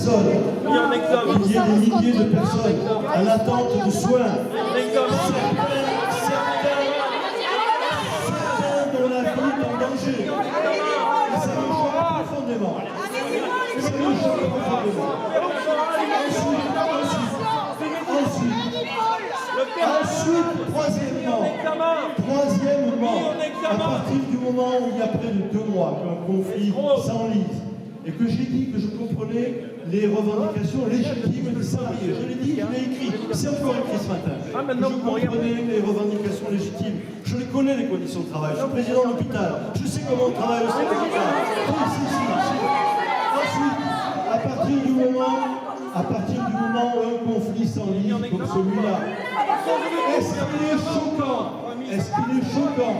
personnes, des milliers de personnes à l'attente de soins. Certains dont la vie est en danger. Et ça me choque profondément. Ça me choque profondément. Ensuite, troisièmement, à partir du moment où il y a près de 2 mois qu'un conflit s'enlise et que j'ai dit que je comprenais les revendications légitimes des salariés, je l'ai dit, je l'ai écrit, c'est encore écrit ce matin. Je comprenais les revendications légitimes, je les connais les conditions de travail, je suis président de l'hôpital, je sais comment on travaille au sein de l'hôpital. Ensuite, à partir du moment où un conflit s'enlise comme celui-là, est-ce qu'il est choquant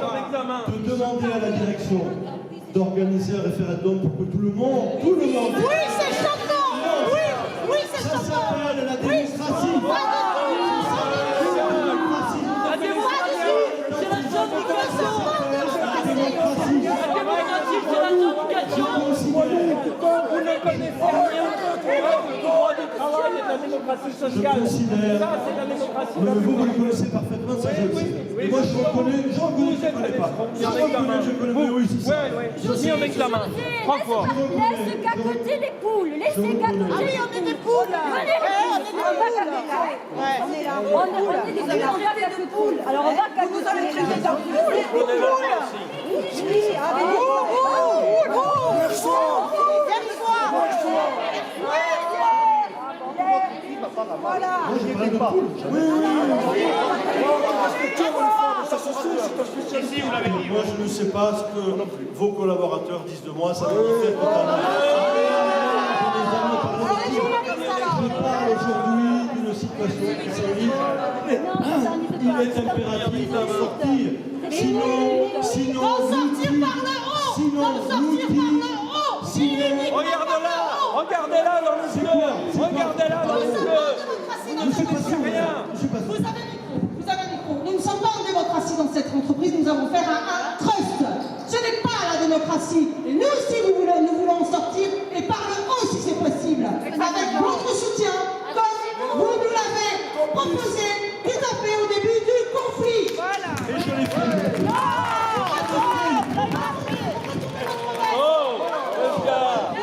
de demander à la direction d'organiser un référendum pour que tout le monde... Oui, c'est choquant. Oui, c'est choquant. Ça s'appelle la démocratie. La démocratie, c'est la syndication. La démocratie, c'est la syndication. Vous ne connaissez rien du droit du travail et de la démocratie sociale. Ça, c'est la démocratie. Vous le connaissez parfaitement, ça je le sais. Et moi je reconnais, je ne connais pas. Je connais, oui, c'est ça. Je suis en examen. 3 fois. Laisse cacoter les poules. Laissez cacoter. On est des poules. Venez les poules. On est des poules. Alors on va cacoter. Vous allez traiter d'un poule. Les poules. Oui, avec des poules. Voilà. Moi, je parle de poule. Moi, je ne sais pas ce que vos collaborateurs disent de moi. Ça me diffère totalement. Je parle aujourd'hui d'une situation qui s'enlise. Il est impératif d'en sortir. Sinon, Regardez-la dans le yeux. Regardez-la dans le yeux. Vous avez micro. Nous ne sommes pas en démocratie dans cette entreprise. Nous avons fait un trust. Ce n'est pas la démocratie. Et nous aussi, nous voulons en sortir et par le haut si c'est possible. Avec votre soutien, comme vous nous l'avez proposé tout à fait au début du conflit. Voilà. Et je l'ai fait.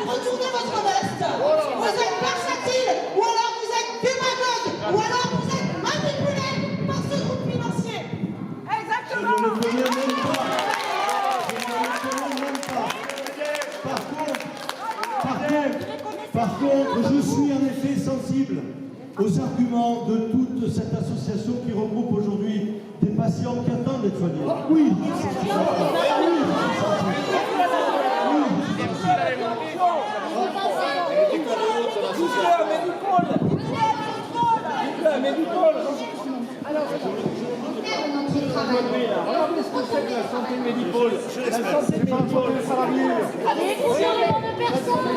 Retournez votre veste. Vous êtes versatile, ou alors vous êtes démagogue, ou alors vous êtes manipulé par ce groupe financier. Exactement. Je ne le connais même pas. Par contre, je suis en effet sensible aux arguments de toute cette association qui regroupe aujourd'hui des patients qui attendent d'être soignés. Oui, Regardez ce que c'est que la santé médicale. La santé médicale, ça va mieux. Avec combien de personnes?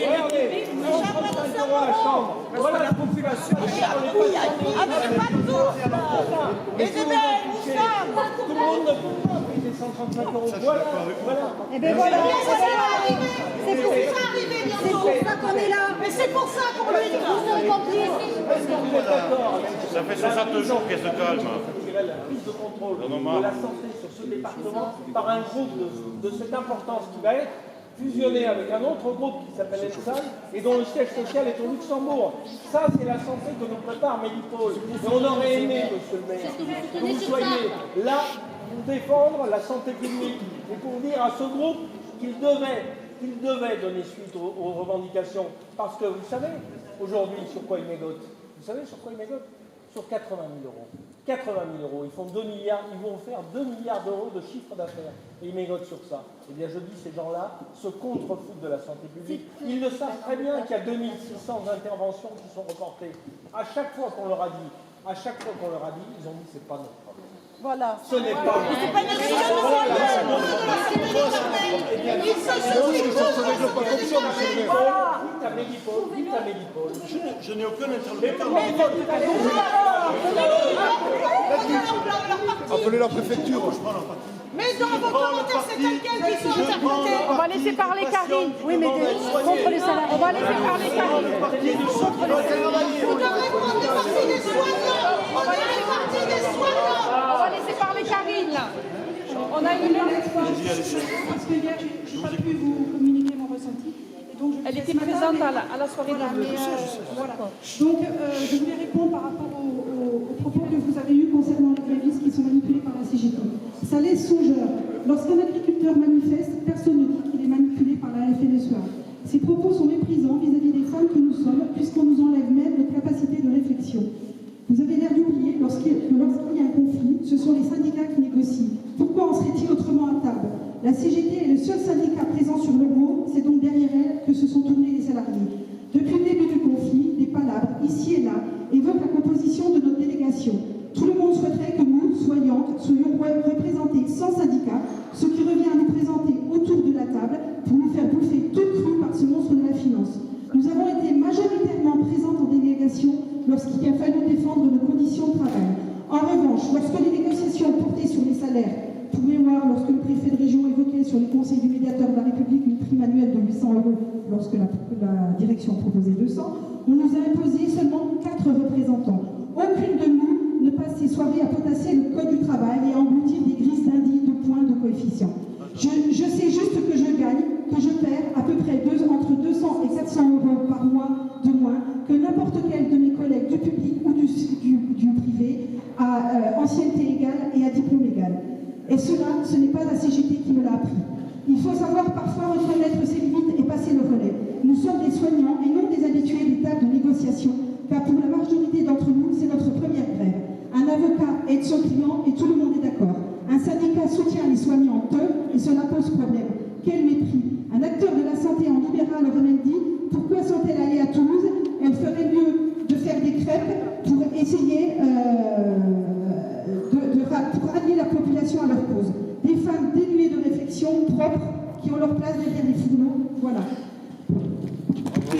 Regardez, 35 € à la chambre. Voilà la population. Avec pas de tout. Et des belles, Tout le monde ne peut pas payer 135 €. Voilà. Et bien voilà, c'est pour ça arriver bientôt. C'est pour ça qu'on est là. Mais c'est pour ça qu'on le dit. Est-ce que vous êtes d'accord avec Ça fait 60 jours qu'elle se calme. la prise de contrôle de la santé sur ce département par un groupe de cette importance qui va être fusionné avec un autre groupe qui s'appelle EPSAN et dont le siège social est au Luxembourg. Ça, c'est la santé que nous prépare Medipol. Et on aurait aimé, monsieur le maire, que vous soyez là pour défendre la santé publique et pour dire à ce groupe qu'il devait donner suite aux revendications. Parce que vous savez, aujourd'hui, sur quoi ils mégotent? Vous savez sur quoi ils mégotent? Sur 80 000 €. 80 000 €. Ils font 2 milliards, ils vont faire 2 milliards d'euros de chiffre d'affaires. Et ils mégotent sur ça. Eh bien, je dis, ces gens-là se contrefoutent de la santé publique. Ils le savent très bien qu'il y a 2600 interventions qui sont reportées. À chaque fois qu'on leur a dit, ils ont dit, c'est pas notre problème. Voilà. Ce n'est pas notre problème. je n'ai aucun interlocuteur. Appelez la préfecture. Mais dans vos commentaires, c'est tel quel qui sont interprétés. On va laisser parler Karine. Oui, mais contre les salariés. va laisser parler Karine. Vous devrez prendre le parti des soignants. Prenez le parti des soignants. On va laisser parler Karine là. On a une heure. Parce que hier, je n'ai pas pu vous communiquer mon ressenti. Et donc, Elle était présente à la soirée voilà, de voilà. Donc, je voulais répondre par rapport aux propos que vous avez eus concernant les grévistes qui sont manipulés par la CGT. Ça laisse songeur. Lorsqu'un agriculteur manifeste, personne ne dit qu'il est manipulé par la FNSEA. Ces propos sont méprisants vis-à-vis des femmes que nous sommes, puisqu'on nous enlève même notre capacité de réflexion. Vous avez l'air d'oublier que lorsqu'il y a un conflit, ce sont les syndicats qui négocient. Pourquoi en serait-il autrement à table? La CGT est le seul syndicat présent sur le mot, c'est donc derrière elle que se sont tournés les salariés. Depuis le début du conflit, des palabres, ici et là, évoquent la composition de notre délégation. Tout le monde souhaiterait que nous, soignantes, soyons représentés sans syndicat, ce qui revient à nous présenter autour de la table pour nous faire bouffer tout cru par ce monstre de la finance. Nous avons été majoritairement présentes en délégation lorsqu'il a fallu défendre nos conditions de travail. En revanche, lorsque les négociations portaient sur les salaires, pour mémoire, lorsque le préfet de région évoquait sur les conseils du médiateur de la République une prime annuelle de 800 € lorsque la direction proposait 200, on nous a imposé seulement 4 représentants. Aucune de nous ne passe ses soirées à potasser le code du travail et à engloutir des grises d'indices de points de coefficient. Je sais juste que je gagne, que je perds à peu près entre 200 et 400 € par mois de moins que n'importe quel de mes collègues du public ou du privé à ancienneté égale et à diplôme égal. Et cela, ce n'est pas la CGT qui me l'a appris. Il faut savoir parfois reconnaître ses limites et passer le relais. Nous sommes des soignants et non des habitués des tables de négociation, car pour la majorité d'entre nous, c'est notre première grève. Un avocat aide son client et tout le monde est d'accord. Un syndicat soutient les soignants, eux, et cela pose problème. Quel mépris! Un acteur de la santé en libéral aurait même dit « Pourquoi sont-elles allées à Toulouse? Elles feraient mieux de faire des crêpes pour essayer pour rallier la population à leur cause. » Des femmes dénuées de réflexion, propres, qui ont leur place derrière les fourneaux. Voilà.